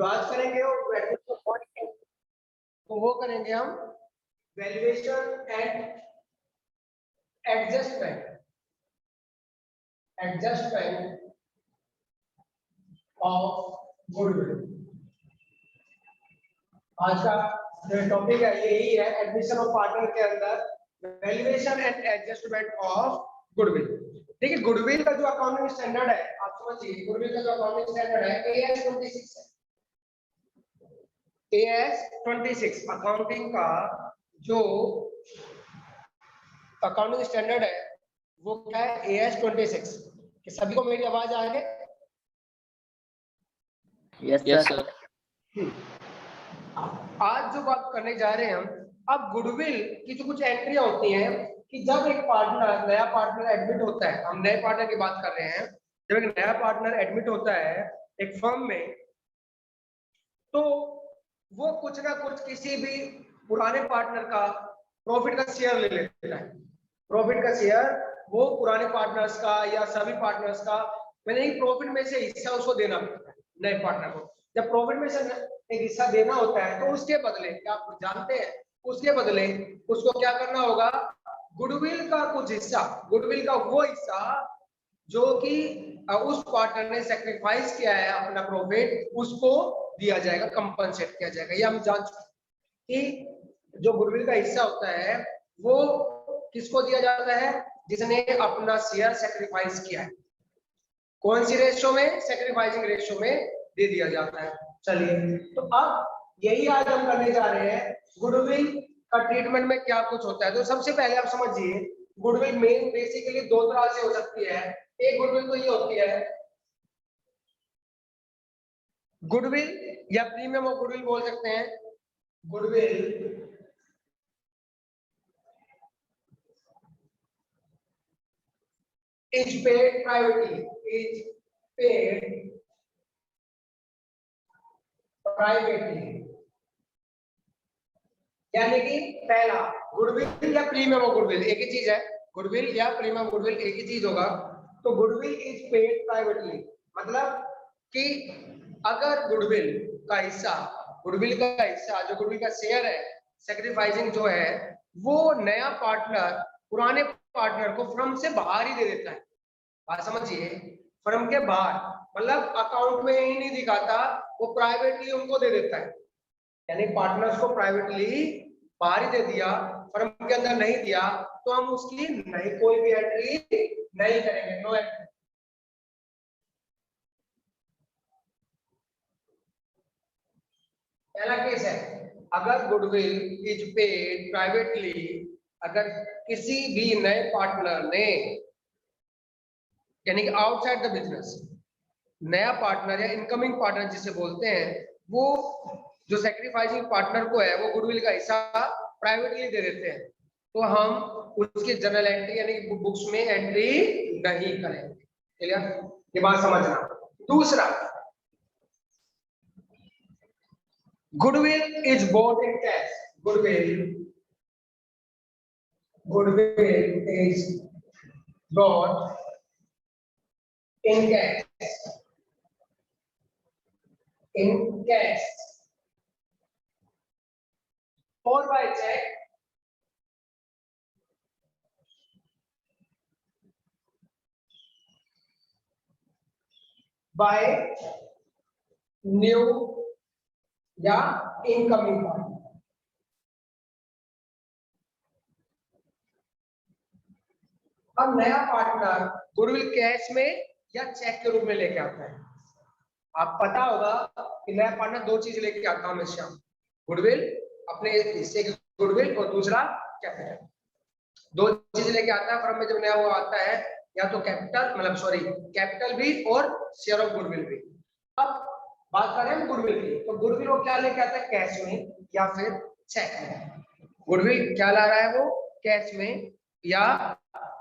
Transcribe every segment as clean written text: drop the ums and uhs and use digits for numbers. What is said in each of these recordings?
जो आज करेंगे वो करेंगे हम valuation and adjustment of goodwill. आज का जो टॉपिक है यही है, एडमिशन ऑफ पार्टनर के अंदर valuation and adjustment of goodwill. देखिए गुडविल का जो अकाउंटिंग स्टैंडर्ड है, आप समझिए गुडविल का जो अकाउंटिंग स्टैंडर्ड है AS 26 है। AS 26 अकाउंटिंग का जो अकाउंटिंग स्टैंडर्ड है वो क्या है, AS 26। कि सभी को मेरी आवाज आ गई? Yes sir. आज जो बात करने जा रहे हैं हम, अब गुडविल की जो कुछ एंट्रियां होती हैं कि जब एक पार्टनर नया पार्टनर एडमिट होता है, हम नए पार्टनर की बात कर रहे हैं, जब एक नया पार्टनर एडमिट होता है एक फर्म में, तो वो कुछ ना कुछ किसी भी पुराने पार्टनर का प्रॉफिट का शेयर ले लेता है। प्रॉफिट का शेयर वो पुराने पार्टनर्स का या सभी पार्टनर्स का, मैंने प्रॉफिट में से हिस्सा उसको देना पड़ता है नए पार्टनर को। जब प्रॉफिट में से एक हिस्सा देना होता है तो उसके बदले, क्या आप जानते हैं, उसके बदले उसको क्या करना होगा, गुडविल का कुछ हिस्सा, गुडविल का वो हिस्सा जो कि उस पार्टनर ने सेक्रीफाइस किया है अपना प्रॉफिट, उसको दिया जाएगा, कंपनसेट किया जाएगा। ये हम जान चुके कि जो गुडविल का हिस्सा होता है वो किसको दिया जाता है, जिसने अपना शेयर सेक्रीफाइस किया है। कौन सी रेशियो में? सेक्रीफाइसिंग रेशियो में दे दिया जाता है। चलिए, तो अब यही आज हम करने जा रहे हैं, गुडविल का ट्रीटमेंट में क्या कुछ होता है। तो सबसे पहले आप समझिए गुडविल मेन बेसिकली दो तरह से हो सकती है। एक गुडविल तो ये होती है गुडविल या प्रीमियम ऑफ गुडविल बोल सकते हैं। गुडविल is paid privately, यानी कि पहला गुडविल या प्रीमियम ऑफ गुडविल एक ही चीज है, गुडविल या प्रीमियम गुडविल एक ही चीज होगा। तो गुडविल इज पेड प्राइवेटली, मतलब कि अगर गुडविल का हिस्सा जो गुडविल का शेयर है, सेक्रीफाइसिंग जो है, वो नया पार्टनर पुराने पार्टनर को फर्म से बाहर ही दे देता है। बात समझिए, फर्म के बाहर मतलब अकाउंट में ही नहीं दिखाता, वो प्राइवेटली उनको दे देता है। यानी पार्टनर्स को प्राइवेटली बाहर ही दे दिया, फर्म के अंदर नहीं दिया, तो हम उसकी नहीं कोई भी एंट्री नहीं करेंगे, नो एंट्री। पहला केस है, अगर गुडविल इज पेड प्राइवेटली, अगर किसी भी नए पार्टनर ने, यानी कि आउटसाइड द बिजनेस, नया पार्टनर या इनकमिंग पार्टनर जिसे बोलते हैं, वो जो सेक्रीफाइसिंग पार्टनर को है वो गुडविल का हिस्सा प्राइवेटली दे देते हैं, तो हम उसकी जनरल एंट्री यानी कि बुक्स में एंट्री नहीं करेंगे। क्लियर? ये बात समझना। दूसरा, goodwill is bought in cash. Goodwill is bought in cash or by check by new या इनकमिंग पार्टनर। अब नया पार्टनर गुडविल कैश में या चेक के रूप में लेके आता है। आप पता होगा कि नया पार्टनर दो चीज लेके आता है हमेशा, गुडविल अपने हिस्से की गुडविल और दूसरा कैपिटल। दो चीज लेके आता है फर्म में जब नया वो आता है, या तो कैपिटल मतलब सॉरी कैपिटल भी और शेयर ऑफ गुडविल भी। अब बात करें हम गुडविल की, तो गुडविल वो क्या लेके आता है, कैश में या फिर चेक में। गुडविल क्या ला रहा है, वो कैश में या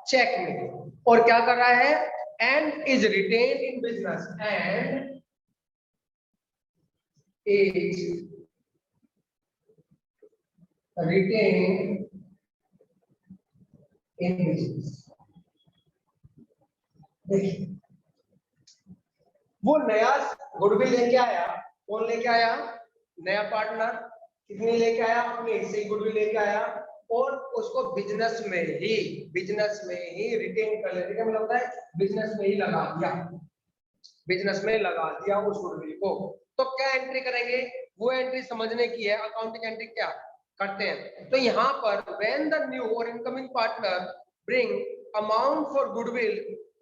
चेक में, और क्या कर रहा है, and is written in business, and is written in business. देखिए वो नया गुडविल लेके आया, कौन लेके आया? नया पार्टनर। कितनी लेके आया? अपने हिस्से की गुडविल लेके आया और उसको बिजनेस में ही रिटेन कर लेने का मतलब होता है बिजनेस में ही लगा दिया, बिजनेस में लगा दिया उस गुडविल को। तो क्या एंट्री करेंगे? वो एंट्री समझने की है। अकाउंटिंग एंट्री क्या करते हैं? तो यहाँ पर व्हेन द न्यू और incoming partner bring amount for goodwill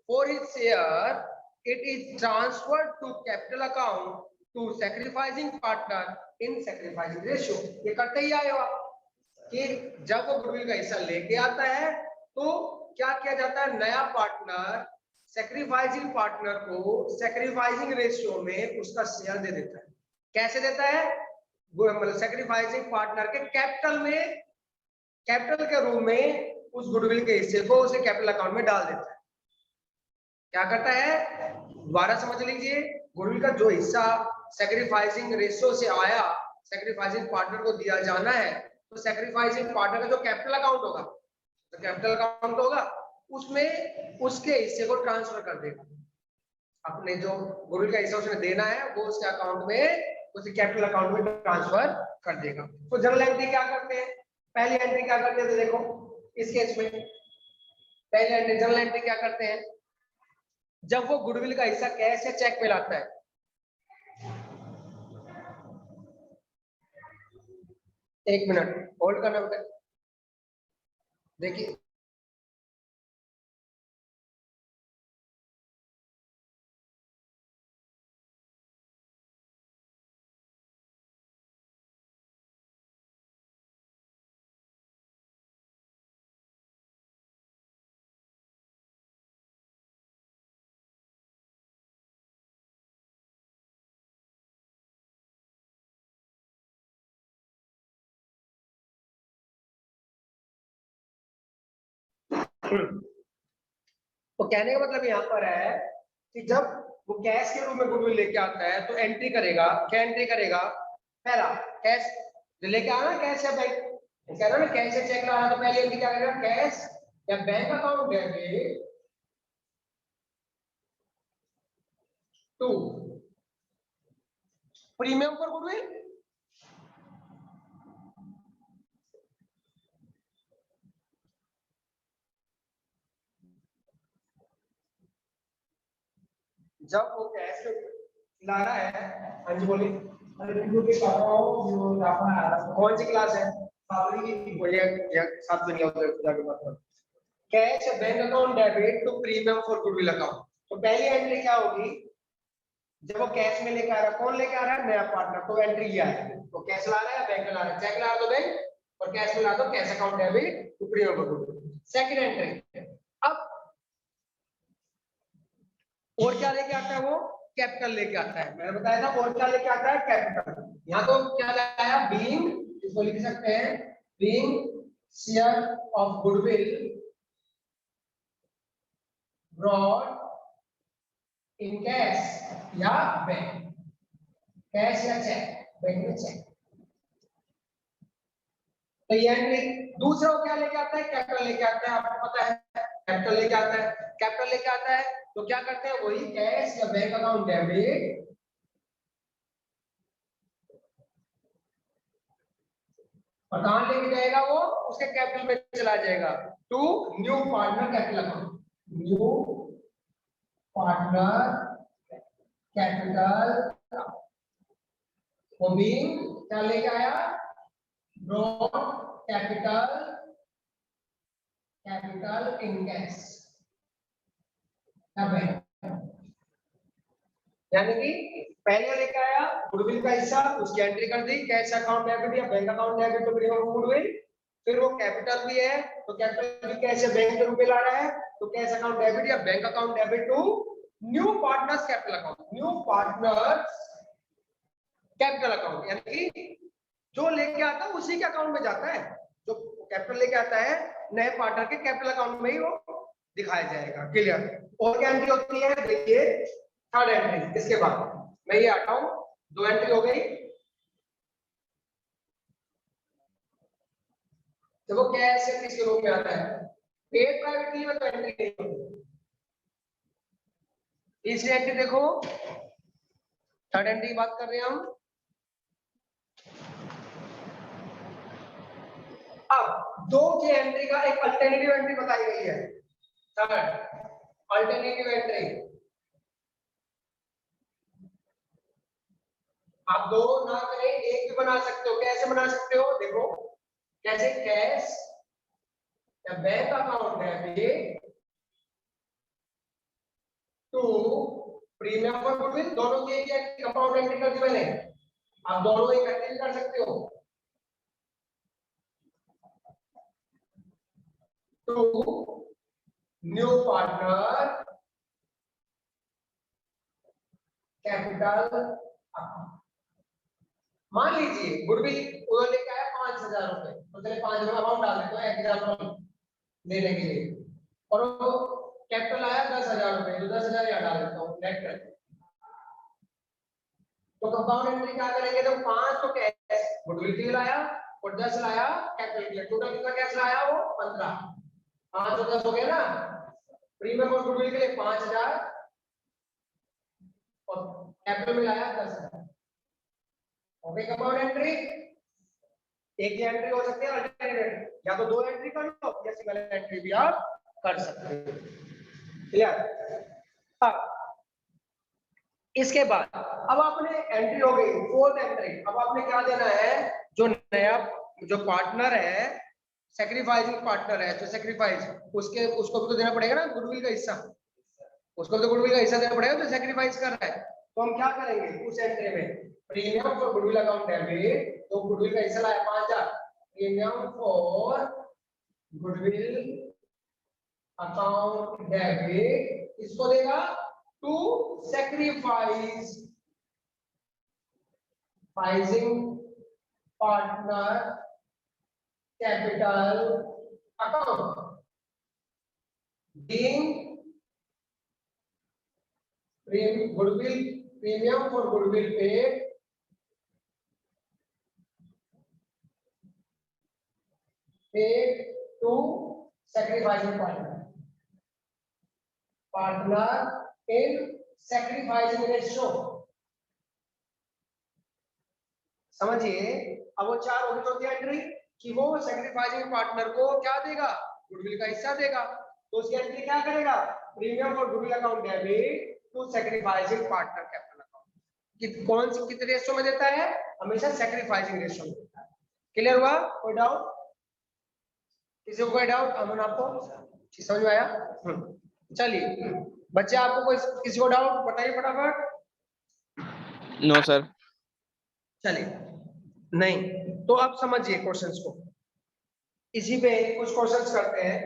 for his share, it is transferred to capital account to sacrificing partner in sacrificing ratio. ये करते ही आए हो आप कि जब वो गुडविल का हिस्सा लेके आता है तो क्या किया जाता है? नया पार्टनर सैक्रिफाइसिंग पार्टनर को सैक्रिफाइसिंग रेशियो में उसका शेयर दे देता है। कैसे देता है? वो मतलब सैक्रिफाइसिंग पार्टनर के कैपिटल में, कैपिटल के रूप में उस गुडविल के हिस्से को उसे कैपिटल अकाउंट में डाल देता है। क्या करता है? दोबारा समझ लीजिए, गुडविल का जो हिस्सा सैक्रिफाइसिंग रेशियो से आया, सैक्रिफाइसिंग पार्टनर को दिया जाना है, तो सैक्रिफाइसिंग पार्टनर का जो कैपिटल अकाउंट होगा, तो कैपिटल अकाउंट होगा उसमें उसके हिस्से को ट्रांसफर कर देगा। अपने जो गुडविल का हिस्सा उसने देना है वो उसके अकाउंट में, उसे कैपिटल अकाउंट में ट्रांसफर कर देगा। तो जनरल एंट्री क्या करते हैं? पहली एंट्री क्या करते हैं? तो देखो इस केस में पहली एंट्री, जनरल एंट्री क्या करते हैं? जब वो गुडविल का हिस्सा कैश या चेक में लाता है, एक मिनट होल्ड करना बेटा, देखिए तो कहने का मतलब यहाँ पर है कि जब वो कैश के रूप में गुडविल लेके आता है तो एंट्री करेगा। क्या एंट्री करेगा? पहला कैश जो लेके आना, कैश या बैंक, कह रहा ना कैश या चेक लाना, तो पहली एंट्री क्या करेगा? कैश या bank account debit to premium for goodwill, जब वो कैश ला रहा है। हाँ जी बोलिए। कौन सी क्लास है? सात दिन जाके बात करो। Cash bank account debit to premium for goodwill account. तो पहली एंट्री क्या होगी? जब वो कैश में लेके आ रहा है, कौन लेके आ रहा है? नया पार्टनर। तो एंट्री ये आएगी। तो कैश ला रहा है, बैंक ला रहा है, चेक ला रहा तो बैंक, और कैश में ला दो cash account debit to premium for goodwill. Second entry, अब और क्या लेके आता है? वो कैपिटल लेके आता है। मैंने बताया था और क्या लेके आता है? कैपिटल। यहाँ तो क्या लाया? बीइंग, इसको लिख सकते हैं being share of goodwill brought in cash या बैंक, कैश या चेक, बैंक में चेक। तो ये एंट्री। दूसरा वो क्या लेके आता है? कैपिटल लेके आता है। आपको पता है कैपिटल लेके आता है। कैपिटल लेके आता है तो क्या करते हैं? वही कैश या बैंक अकाउंट डेबिट और कहां लेके जाएगा? वो उसके कैपिटल में चला जाएगा to new partner capital account, new partner capital. वो भी क्या लेके आया? Brought capital, capital in cash, यानी कि पहले लेके आया गुडविल का हिस्सा, उसकी एंट्री कर दी कैश अकाउंट डेबिट या bank account debit to premium goodwill. फिर वो कैपिटल भी है तो कैपिटल भी कैश या बैंक के रूप में ला रहा है, तो कैश अकाउंट डेबिट या bank account debit to new partners capital account, new partners capital account. यानी कि जो लेके आता है उसी के अकाउंट में जाता है, जो कैपिटल लेके आता है नए पार्टनर के कैपिटल अकाउंट में ही वो दिखाया जाएगा। क्लियर? और क्या एंट्री होती है? देखिए थर्ड एंट्री, इसके बाद मैं ये आता हूं, दो एंट्री हो गई। देखो कैसे किसके रूप में आता है? पेड प्राइवेटली में तो एंट्री नहीं होती। तीसरी एंट्री देखो, थर्ड एंट्री की बात कर रहे हैं हम। दो के एंट्री का एक अल्टरनेटिव एंट्री बताई गई है। थर्ड अल्टरनेटिव एंट्री, आप दो ना करें एक भी बना सकते हो। कैसे बना सकते हो देखो, कैसे, कैश या bank account debit to premium for goodwill, दोनों की एक कंपाउंड एंट्री कर दी मैंने, आप दोनों इकट्ठे भी कर सकते हो। To new partner capital account. मान लीजिए गुडविल उन्होंने क्या है 5,000 रुपए, तो चलिए 5,000 अमाउंट डाल देते हैं एग्जांपल लेने के लिए, और वो कैपिटल आया 10,000 रुपए, तो 10,000 यहाँ डाल देता हूँ नेट कर। तो कंपाउंड एंट्री क्या करेंगे, तो 5 तो कैश गुडविल के लिए लाया और 10 लाया कैपिटल के लिए, टोटल कितना कैश लाया वो 15, 5 और 10 हो गया ना। प्रीमियम और गुडविल के लिए 5,000 और कैपिटल में लाया 10,000। ओके, कंपाउंड एंट्री एक ही एंट्री हो सकती है, अल्टरनेटिव या तो दो एंट्री कर लो या सिंगल एंट्री भी आप कर सकते हो। क्लियर? अब इसके बाद अब आपने एंट्री हो गई, फोर्थ एंट्री। अब आपने क्या देना है, जो नया जो पार्टनर है, सैक्रिफाइसिंग पार्टनर है, जो सैक्रिफाइस उसको भी तो देना पड़ेगा ना गुडविल का हिस्सा, उसको तो गुडविल का हिस्सा देना पड़ेगा, तो सैक्रिफाइस कर रहा है। तो हम क्या करेंगे उस एंट्री में, premium for goodwill account debit, तो गुडविल का हिस्सा लाया 5,000, premium for goodwill account debit इसको देगा to sacrificing partner capital account, being goodwill premium for goodwill paid to sacrificing partner in sacrificing ratio। समझिए, अब वो चार होगी तो एंट्री कि वो सैक्रिफाइसिंग पार्टनर को क्या देगा, गुडविल का हिस्सा देगा। तो उसकी एंट्री क्या करेगा, premium for goodwill account debit to sacrificing partner capital account. कौन सी कितने रेशियो में देता है, हमेशा सैक्रिफाइसिंग रेशियो में देता है। क्लियर हुआ? कोई डाउट? किसी को कोई डाउट? अमन आपको समझ में आया? चलिए बच्चे, आपको कोई किसी को डाउट बताइए फटाफट। No sir. चलिए, नहीं तो अब समझिए क्वेश्चंस को, इसी पे कुछ क्वेश्चंस करते हैं।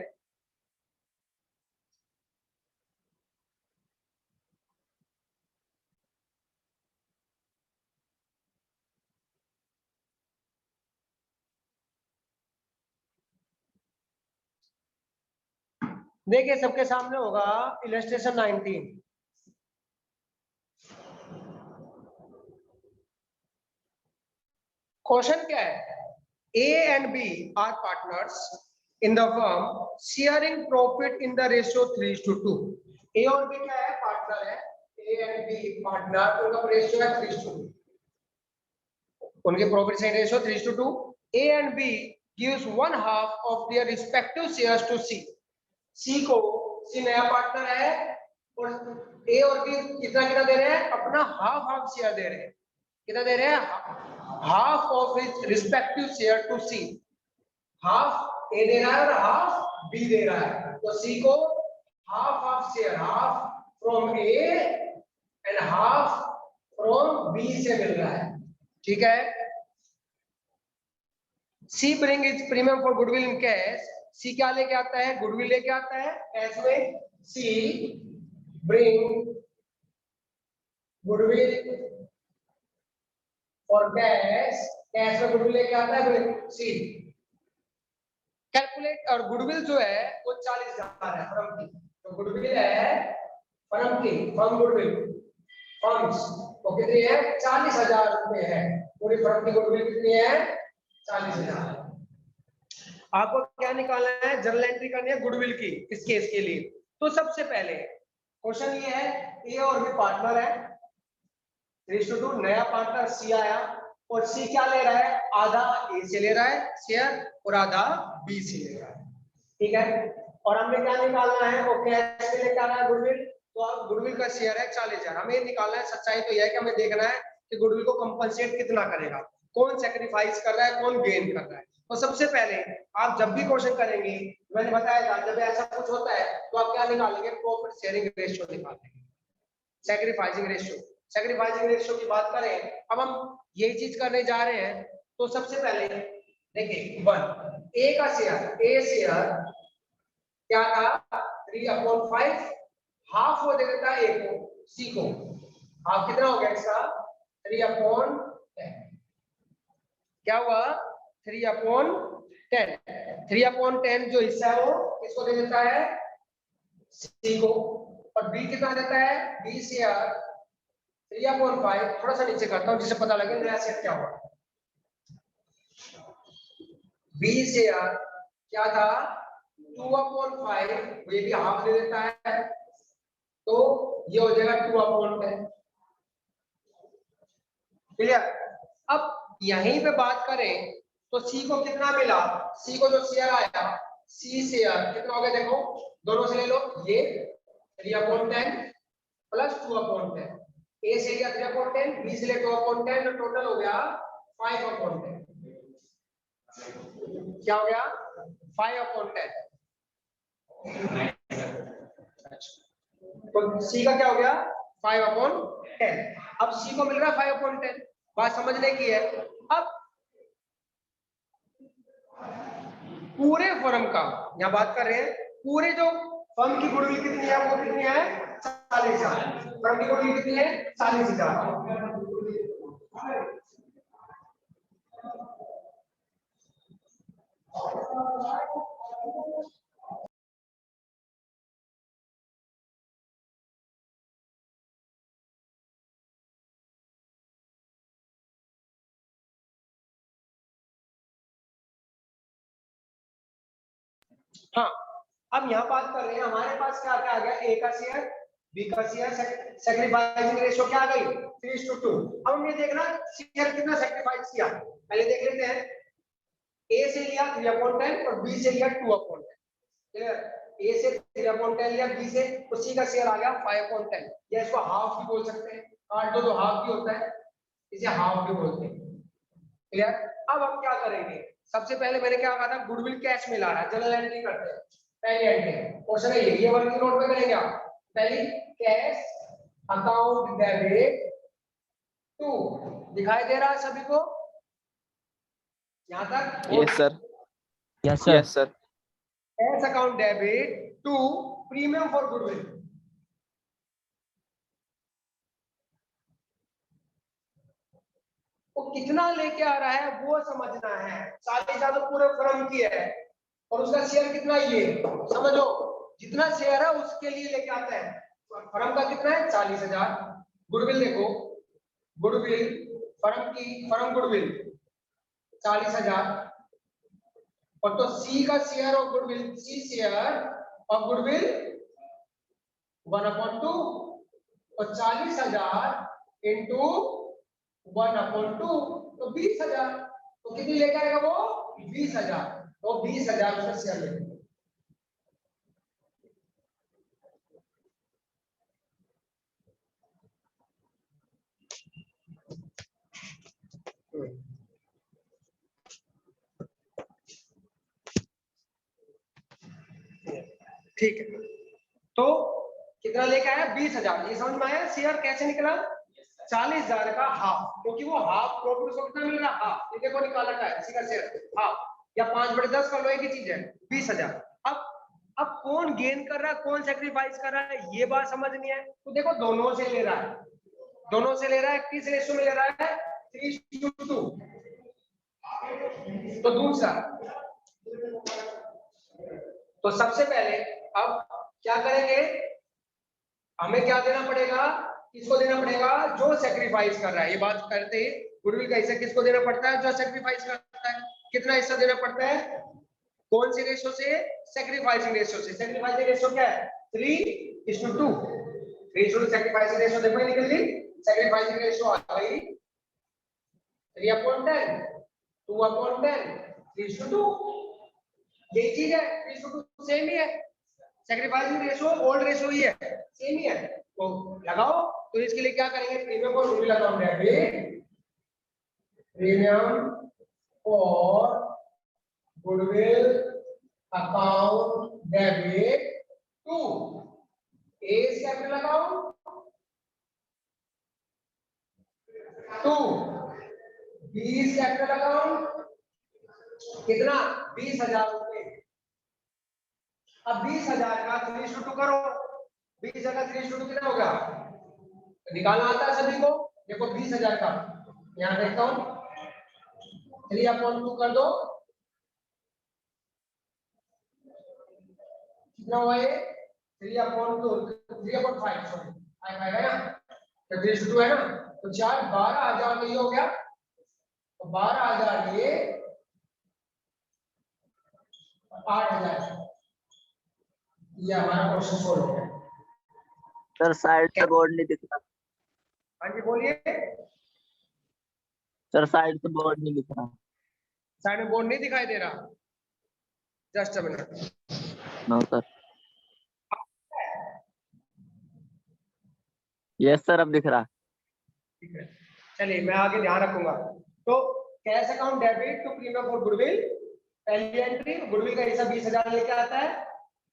देखिए सबके सामने होगा इलस्ट्रेशन 19। क्वेश्चन क्या है, A and B are partners in the firm sharing profit in the ratio 3:2। A और B क्या है, पार्टनर है, A and B पार्टनर, उनका रेशियो है 3:2, उनके profit sharing ratio 3:2। A and B gives 1/2 of their respective shares to C। C को, C नया partner है और A और B कितना कितना दे रहे हैं, अपना हाफ शेयर दे रहे हैं। कितना दे रहे हैं, half of his respective share to C. Half A दे रहा है और हाफ बी दे रहा है, तो सी को half share, half from A and half from B से मिल रहा है। ठीक है, C bring is premium for goodwill in cash. C क्या लेके आता है, गुडविल लेके आता है कैश में। सी ब्रिंग गुडविल और कैश में गुडविल लेके आता है सी। कैलकुलेट, और गुडविल जो है वो 40,000 है फर्म की, तो गुडविल है फर्म की, फर्म गुडविल फर्म्स वो कितनी है, 40,000 रुपए है। पूरी फर्म की गुडविल कितनी है, 40,000। आपको क्या निकालना है, जर्नल एंट्री करनी है गुडविल की इस केस के लिए। तो सबसे पहले क्वेश्चन ये है, ए और बी पार्टनर है, 3:2, नया पार्टनर सी आया और सी क्या ले रहा है, आधा ए से ले रहा है शेयर और आधा बी से ले रहा है, ठीक है। और हमें क्या निकालना है, वो कैश में लेके आना है गुडविल, तो अब गुडविल का शेयर है 40,000, हमें निकालना है। सच्चाई तो यह है कि हमें देखना है कि गुडविल को कंपनसेट कितना करेगा, कौन सेक्रीफाइस कर रहा है, कौन गेन कर रहा है। तो सबसे पहले आप जब भी क्वेश्चन करेंगे, मैंने बताया था जब ऐसा कुछ होता है तो आप क्या निकालेंगे, प्रॉफिट शेयरिंग रेशियो निकालेंगे, सेक्रीफाइसिंग रेशियो। सेक्रीफाइसिंग रेशियो की बात करें, अब हम यही चीज करने जा रहे हैं। तो सबसे पहले देखिए 1 ए का शेयर, ए शेयर क्या था 3/5, हाफ वो दे देता है ए को, सी को, हाफ कितना हो गया इसका 3/10, क्या हुआ 3/10, 3/10 जो हिस्सा है वो किसको दे देता है, सी को। और बी कितना देता है, बी शेयर 3/5, थोड़ा सा नीचे करता हूं जिससे पता लगे नया शेयर क्या हुआ। बी शेयर क्या था 2/5, ये भी हाफ दे देता है, तो ये हो जाएगा 2/10, क्लियर। अब यहीं पे बात करें तो सी को कितना मिला, सी को जो शेयर आया, सी शेयर कितना हो गया, देखो दोनों से ले लो, ये 3/10 प्लस 2/10, ए से लिया 3/10, बी से लिया 2/10, तो टोटल हो गया 5/10, क्या हो गया 5/10। तो सी का क्या हो गया 5/10। अब सी को मिल रहा है 5/10, बात समझने की है। अब पूरे फर्म का यहाँ बात कर रहे हैं, पूरे जो फर्म की गुडविल कितनी है, वो कितनी है 40,000, फर्म की गुडविल कितनी है 40,000। हाँ, अब यहाँ बात कर रहे हैं, हमारे पास क्या क्या आ गया, ए का शेयर, बी का शेयर, सैक्रिफाइसिंग रेशियो क्या आ गई 3:2। अब हम ये देखना शेयर कितना सैक्रिफाइस किया, पहले देख लेते हैं। ए से लिया 3/10 और बी से लिया 2/10, क्लियर। ए से 3/10 लिया, बी से, तो सी का शेयर आ गया 5/10, या इसको हाफ भी बोल सकते हैं, काट दो तो हाफ भी होता है, इसे हाफ भी बोलते हैं, क्लियर। अब हम क्या करेंगे, सबसे पहले मैंने क्या कहा था, गुडविल कैश में ला रहा है, जनरल एंट्री करते हैं। पहली एंट्री क्वेश्चन है ये वर्किंग नोट में करेंगे आप। पहली कैश अकाउंट डेबिट टू, दिखाई दे रहा है सभी को यहां तक? Yes sir, yes sir, yes sir. Cash account debit to premium for goodwill, वो कितना लेके आ रहा है वो समझना है। 40,000 तो पूरे फर्म की है और उसका शेयर कितना, ये समझो, जितना शेयर है उसके लिए लेके आता है। फर्म का कितना है 40,000, गुडविल देखो, गुडविल फर्म की, फर्म गुडविल 40,000, और तो सी का share of goodwill, C share of goodwill 1/2, और 40,000 इंटू 1/2 तो 20,000, तो कितनी लेकर आएगा वो 20,000, तो 20,000 उसका शेयर लेगा। ठीक है, तो कितना लेके आया 20,000, ये समझ में आया। शेयर कैसे निकला 40,000 का हाफ, क्योंकि वो हाफ प्रॉफिट उसको कितना मिल रहा है, हाफ, ये देखो निकाल रखा है इसी का शेयर हाफ, या 5/10 कर लो, एक ही चीज है 20,000। अब कौन गेन कर रहा है, कौन सेक्रीफाइस कर रहा है, ये बात समझनी है। तो देखो दोनों से ले रहा है, दोनों से ले रहा है, किस रेशियो में ले रहा है 3:2। तो दूसरा, तो सबसे पहले अब क्या करेंगे, हमें क्या देना पड़ेगा, किसको देना पड़ेगा, जो सेक्रीफाइस कर रहा है। ये बात करते ही गुडविल का हिस्सा किसको देना पड़ता है, जो सेक्रीफाइस करता है। कितना हिस्सा देना पड़ता है, कौन सी रेशियो से, सेक्रीफाइसिंग रेशियो से। सेक्रीफाइसिंग रेशियो क्या है 3:2, 3:2 सेक्रीफाइसिंग रेशियो देखो निकल गई, सेक्रीफाइसिंग रेशियो आ गई 3/10, 2/10, 3:2, यही चीज है। 3:2 सेम ही है, सैक्रिफाइसिंग रेशो ओल्ड रेशो ही है, सेम ही है। तो लगाओ, तो इसके लिए क्या करेंगे, प्रीमियम और गुडविल अकाउंट डेबिट, प्रीमियम और goodwill account debit to A capital account, to B capital account, कितना 20,000 रुपए। अब 20,000 का 3:2 करो, 20,000 का 3:2 कितना होगा, निकालना आता है सभी को। देखो 20,000 का यहां देखता हूं, 3/2 कर दो, कितना हुआ ये 3/2, 3/5 सॉरी, 5 आएगा ना, तो 3:2 है ना, तो 4 12,000 ये हो गया, तो 12,000 ये 8,000, ये हमारा क्वेश्चन सोल्व हो गया। सर साइड से बोर्ड नहीं दिख रहा। हाँ जी बोलिए। सर साइड से बोर्ड नहीं दिख रहा। साइड में बोर्ड नहीं दिखाई दे रहा, just a minute. No sir. Yes sir, अब दिख रहा। ठीक है, चलिए मैं आगे ध्यान रखूंगा। तो cash account debit to premium for goodwill, पहली एंट्री गुडविल का हिस्सा 20,000 लेके आता है,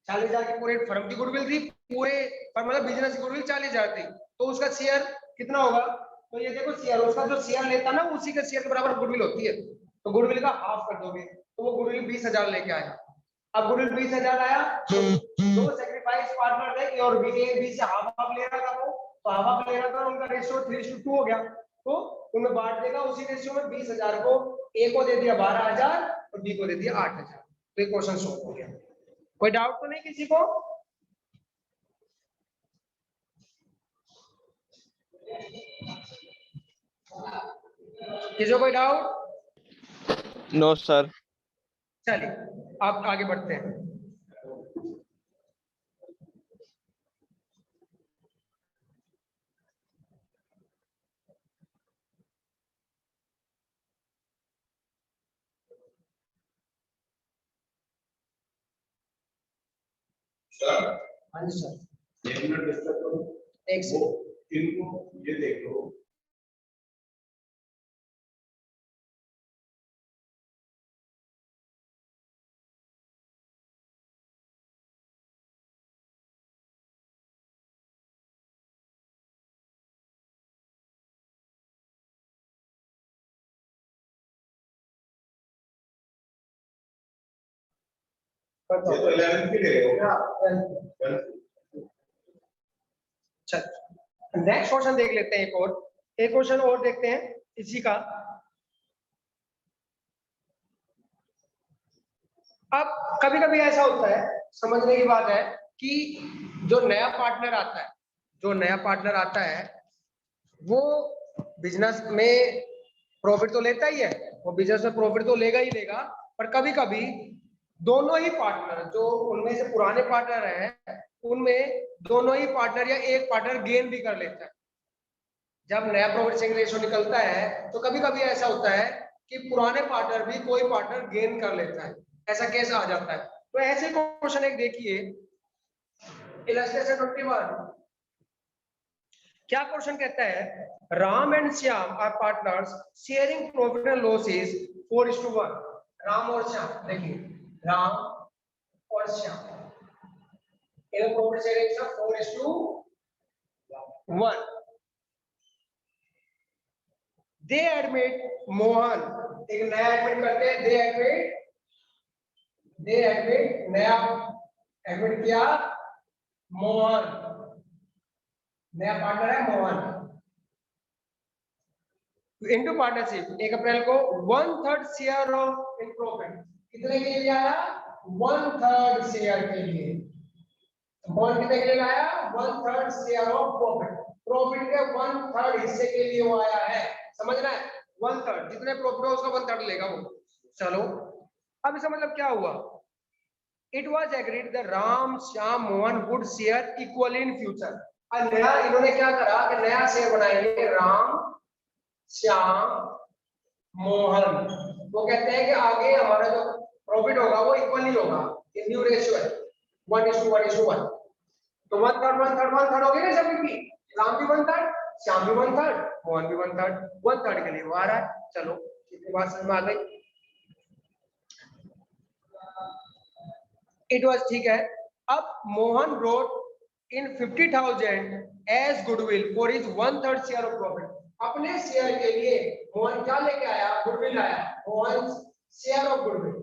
40,000 की पूरे फर्म की गुडविल थी, पूरे मतलब बिजनेस की गुडविल 40,000 थी, तो उसका शेयर कितना होगा, तो ये देखो शेयर, उसका जो शेयर लेता ना उसी के शेयर के बराबर गुडविल होती है, तो गुडविल का हाफ कर दोगे, तो वो गुडविल 20,000 लेके आया। अब गुडविल 20,000 आया, तो दो सेक्रीफाइस पार्टनर थे, ए और बी, ए बी से हाफ हाफ ले रहा था वो, तो हाफ हाफ ले रहा था, उनका रेशियो 3:2 हो गया, तो उन्हें बांट देगा उसी रेशियो में। 20,000 को ए को दे दिया 12,000 और बी को दे दिया 8,000, तो ये क्वेश्चन सॉल्व हो गया। कोई डाउट तो नहीं किसी को? किसी को कोई डाउट? No sir. चलिए आप आगे बढ़ते हैं। हाँ जी सर, एक मिनट डिस्टर्ब करो, एक वो इनको ये देख लो। ये तो 11th के लिए होगा। चल नेक्स्ट क्वेश्चन देख लेते हैं, एक क्वेश्चन और देखते हैं इसी का। अब कभी कभी ऐसा होता है, समझने की बात है कि जो नया पार्टनर आता है वो बिजनेस में प्रॉफिट तो लेता ही है, वो बिजनेस में प्रॉफिट तो लेगा ही लेगा, पर कभी कभी दोनों ही पार्टनर, जो उनमें से पुराने पार्टनर हैं उनमें दोनों ही पार्टनर या एक पार्टनर गेन भी कर लेता है। जब नया प्रॉफिट शेयरिंग रेशियो निकलता है तो कभी कभी ऐसा होता है कि पुराने पार्टनर भी कोई पार्टनर गेन कर लेता है, ऐसा केस आ जाता है। तो ऐसे क्वेश्चन एक देखिए, इलस्ट्रेशन 21, क्या क्वेश्चन कहता है, Ram and Shyam are partners sharing profit and losses 4:1। Ram और श्याम, देखिए राम और श्याम इन प्रॉफिट शेयरिंग का 4:1। दे एडमिट मोहन, एक नया एडमिट करते हैं, दे एडमिट नया एडमिट किया मोहन, नया पार्टनर है मोहन, इनटू पार्टनरशिप 1 अप्रैल को 1/3 शेयर ऑफ इन प्रॉफिट, कितने के लिए आया, 1/3 शेयर के लिए। मोहन कितने के लिए आया, 1/3 शेयर ऑफ प्रॉफिट के 1/3 हिस्से के लिए वो आया है, समझना है, 1/3 जितने प्रॉफिट हो उसका 1/3 लेगा वो। चलो अब इसका मतलब क्या हुआ, it was agreed the Ram Shyam Mohan would share equally in future. अब नया इन्होंने क्या करा कि नया शेयर बनाएंगे, राम श्याम मोहन। वो कहते हैं कि आगे हमारा जो प्रॉफिट होगा वो इक्वल ही होगा, ये न्यू रेशियो है 1:1:1। तो 1/3 होगी ना सभी की, राम भी 1/3, श्याम भी 1/3, मोहन भी 1/3 के लिए वो आ रहा है। चलो इतनी बात समझ में आ गई, इट वाज ठीक है। अब Mohan wrote in 50,000 as goodwill for his 1/3 share of profit। अपने शेयर के लिए मोहन क्या लेके आया, गुडविल आया। Mohan share of goodwill,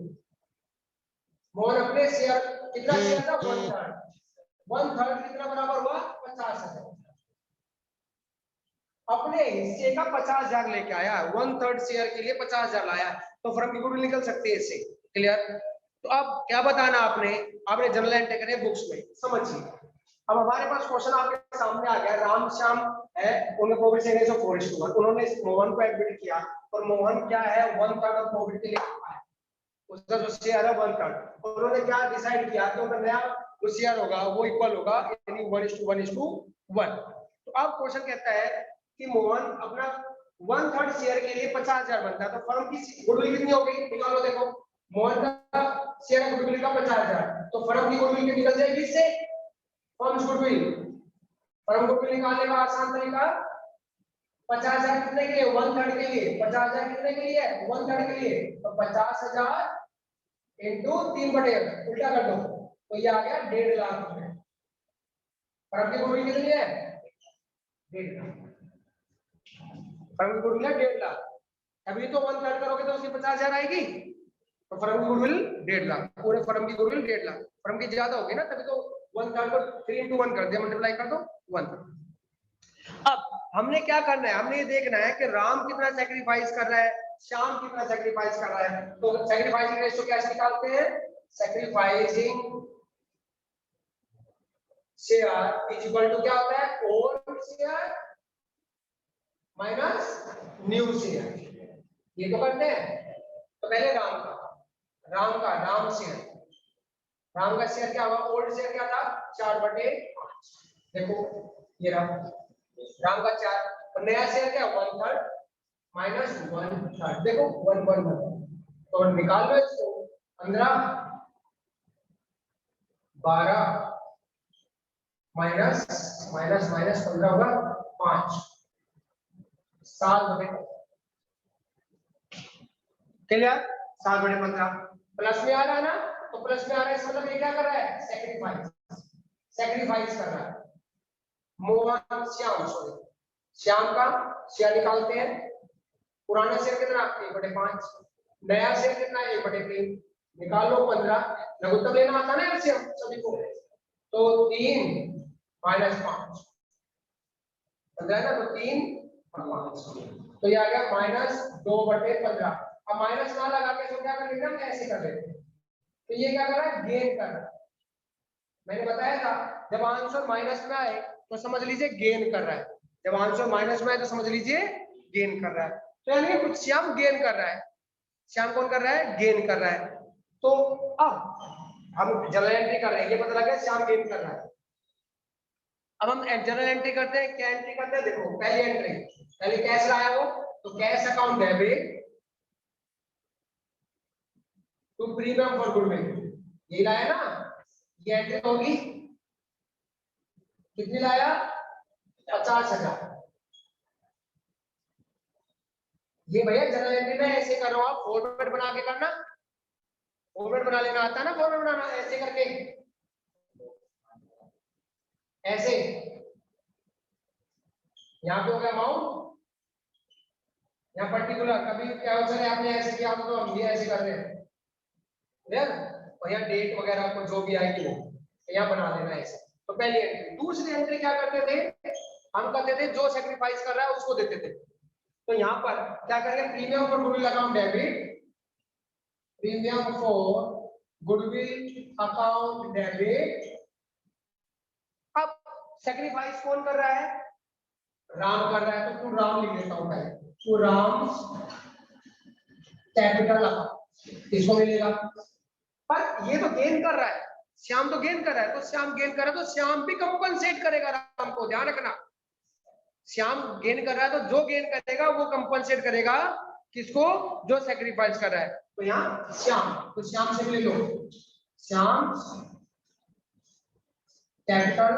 Mohan अपने शेयर, कितना शेयर था, 1/3। 1/3 कितना बराबर हुआ, 50,000। अपने हिस्से का 50,000 लेके आया, 1/3 शेयर के लिए 50,000 लाया, तो फर्म की गुडविल निकल सकती है इससे। क्लियर? तो अब क्या बताना आपने, आपने जनरल एंट्री करे बुक्स में, समझिए। अब हमारे पास क्वेश्चन आपके सामने आ गया, राम श्याम है, उनका प्रॉफिट शेयर रेशियो 4:1, उन्होंने इस मोहन को एडमिट किया और मोहन क्या है, 1/3 ऑफ प्रॉफिट के लिए आया, उसका जो शेयर है 1/3। और उन्होंने क्या डिसाइड किया कि उनका नया जो शेयर होगा वो इक्वल होगा, यानी 1:1:1। तो अब क्वेश्चन कहता है कि मोहन अपना 1/3 शेयर के लिए 50,000 बनता है, तो फर्म की गुडविल कितनी हो गई, निकालो। देखो मोहन का शेयर गुडविल का 50,000, तो फर्म की गुडविल निकल जाएगी इससे, फर्म गुडविल। फर्म गुडविल निकालने का आसान तरीका, 50,000 कितने के लिए, 1/3 के लिए। 50,000 कितने के लिए, 1/3 के लिए, तो 50,000 इंटू 3/8, उल्टा कर दो, तो ये आ गया 1.5 लाख रुपए। फर्म की गुडविल कितनी है, 1.5 लाख। फर्म की गुडविल है 1.5 लाख, अभी तो 1/3 करोगे तो उसकी 50,000 आएगी, तो फर्म की गुडविल 1.5 लाख, पूरे फर्म की गुडविल 1.5 लाख। फर्म की ज्यादा होगी ना, तभी तो 1/3 को 3 into 1 कर दिया, मल्टीप्लाई कर दो 1/3। अब हमने क्या करना है, हमने ये देखना है कि राम कितना सैक्रिफाइस कर रहा है, श्याम कितना सैक्रिफाइस कर रहा है। तो सैक्रिफाइसिंग रेशियो कैसे निकालते हैं, sacrificing share is equal to क्या होता है, old share minus new share. ये तो करते हैं। तो पहले राम शेयर, राम का शेयर क्या हुआ, ओल्ड शेयर क्या था, 4/5। देखो ये राम का 4, और नया शेयर क्या, 1/3 माइनस 1/3, देखो 1/1, तो निकाल लो इसको, 15 12 माइनस माइनस माइनस 15 होगा 5, 7/15। क्लियर, 7/15 प्लस में आ रहा है ना, तो प्लस में आ रहा है, इसका मतलब ये क्या कर रहा है, सैक्रिफाइस कर रहा है। मोहन श्याम का शेयर निकालते हैं, पुराना शेयर कितना, 1/5, नया शेयर कितना है, 1/3, निकाल लो 15, लघुत्तम लेना आता है ना एलसीएम सभी को, तो 3 माइनस 5, 15 ना, तो 3 और 5, तो ये आ गया -2/15। अब माइनस ना लगा के इसको क्या कर लेते हैं, ऐसे कर लेते हैं, तो ये क्या कर रहा है, गेन कर रहा है। मैंने बताया था जब आंसर माइनस में आए तो समझ लीजिए गेन कर रहा है, जब आंसर माइनस में आए तो समझ लीजिए गेन कर रहा है। तो यानी कुछ श्याम गेन कर रहा है, श्याम कौन कर रहा है, गेन कर रहा है। तो अब हम जनरल एंट्री कर रहे हैं, ये पता लगा श्याम गेन कर रहा है। अब हम जनरल एंट्री करते हैं, क्या एंट्री करते हैं, देखो पहली एंट्री, पहले कैश लाया वो, तो cash account debit to premium for goodwill, ये लाया ना, ये एंट्री होगी, कितनी लाया, 50,000। ये भैया जनरल एंट्री में ऐसे करो, आप फॉर्मेट बना के करना, फॉर्मेट बना लेना आता है ना, फॉर्मेट बनाना ऐसे करके, ऐसे यहाँ पे हो गया अमाउंट, यहाँ पर्टिकुलर, कभी क्या हो सर आपने ऐसे किया तो हम भी ऐसे कर रहे हैं, और यहाँ डेट वगैरह को जो भी आएगी वो यहाँ बना देना ऐसे। तो पहली एंट्री। दूसरी एंट्री क्या करते थे, हम करते थे जो सैक्रिफाइस कर रहा है उसको देते थे, तो यहाँ पर क्या करेंगे, premium for goodwill account debit, premium for goodwill account debit. अब सैक्रिफाइस कौन कर रहा है, राम कर रहा है, तो तू राम लिख देता हूं पहले, तू राम कैपिटल अकाउंट, इसको मिलेगा। पर ये तो गेन कर रहा है, श्याम तो गेन कर रहा है, तो श्याम गेन कर रहा है तो श्याम भी कंपनसेट करेगा राम को, ध्यान रखना। श्याम गेन कर रहा है तो जो गेन करेगा वो कंपनसेट करेगा किसको? जो सेक्रीफाइस कर रहा है। तो यहाँ श्याम, तो श्याम से ले लो, श्याम कैपिटल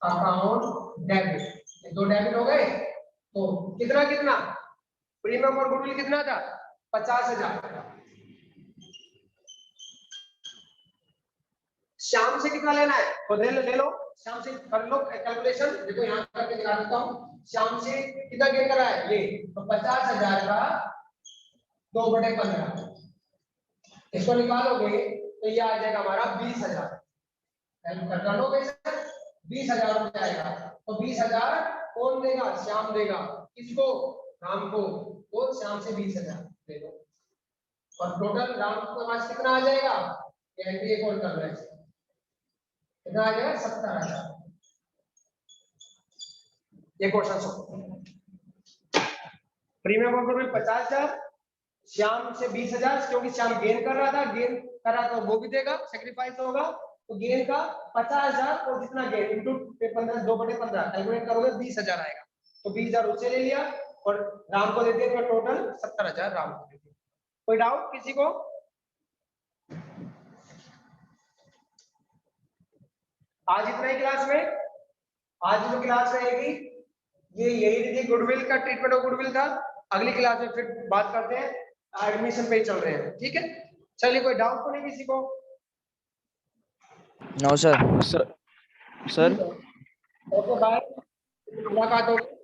अकाउंट डेबिट, ये दो डेबिट हो गए। तो कितना कितना प्रीमियम और गुडविल कितना था? 50,000। श्याम से कितना लेना है? तो ले लो श्याम से कर लो कैलकुलेशन। देखो यहाँ करके दिखा देता हूँ। श्याम से कितना गेन करा है ये? तो 50,000 का 2/15, इसको निकालोगे तो ये आ जाएगा हमारा 20,000। कर लोगे सर, 20,000 रुपये आएगा। तो 20,000 कौन देगा? श्याम देगा। किसको? राम को। तो श्याम से 20,000 दे दो और टोटल राम के पास कितना आ जाएगा? एंट्री एक और कर रहे हैं, कितना आ जाएगा? 70,000। ये क्वेश्चन सो प्रीमियम और में 50,000, श्याम से 20,000, क्योंकि श्याम गेन कर रहा था, गेन कर रहा था वो भी देगा, सेक्रीफाइस होगा। तो गेन का 50,000 और जितना गेन इंटू 15, 2/15 कैलकुलेट करोगे 20,000 आएगा। तो 20,000 उससे ले लिया और राम को दे दिया, तो टोटल 70,000 राम को दे दिया। कोई डाउट किसी को? आज इतना ही क्लास में। आज जो क्लास रहेगी ये यही थी, गुडविल का ट्रीटमेंट ऑफ गुडविल था। अगली क्लास में फिर बात करते हैं, एडमिशन पे ही चल रहे हैं, ठीक है? चलिए, कोई डाउट तो नहीं किसी को? No sir. ओके बाय, मुलाकात होगी।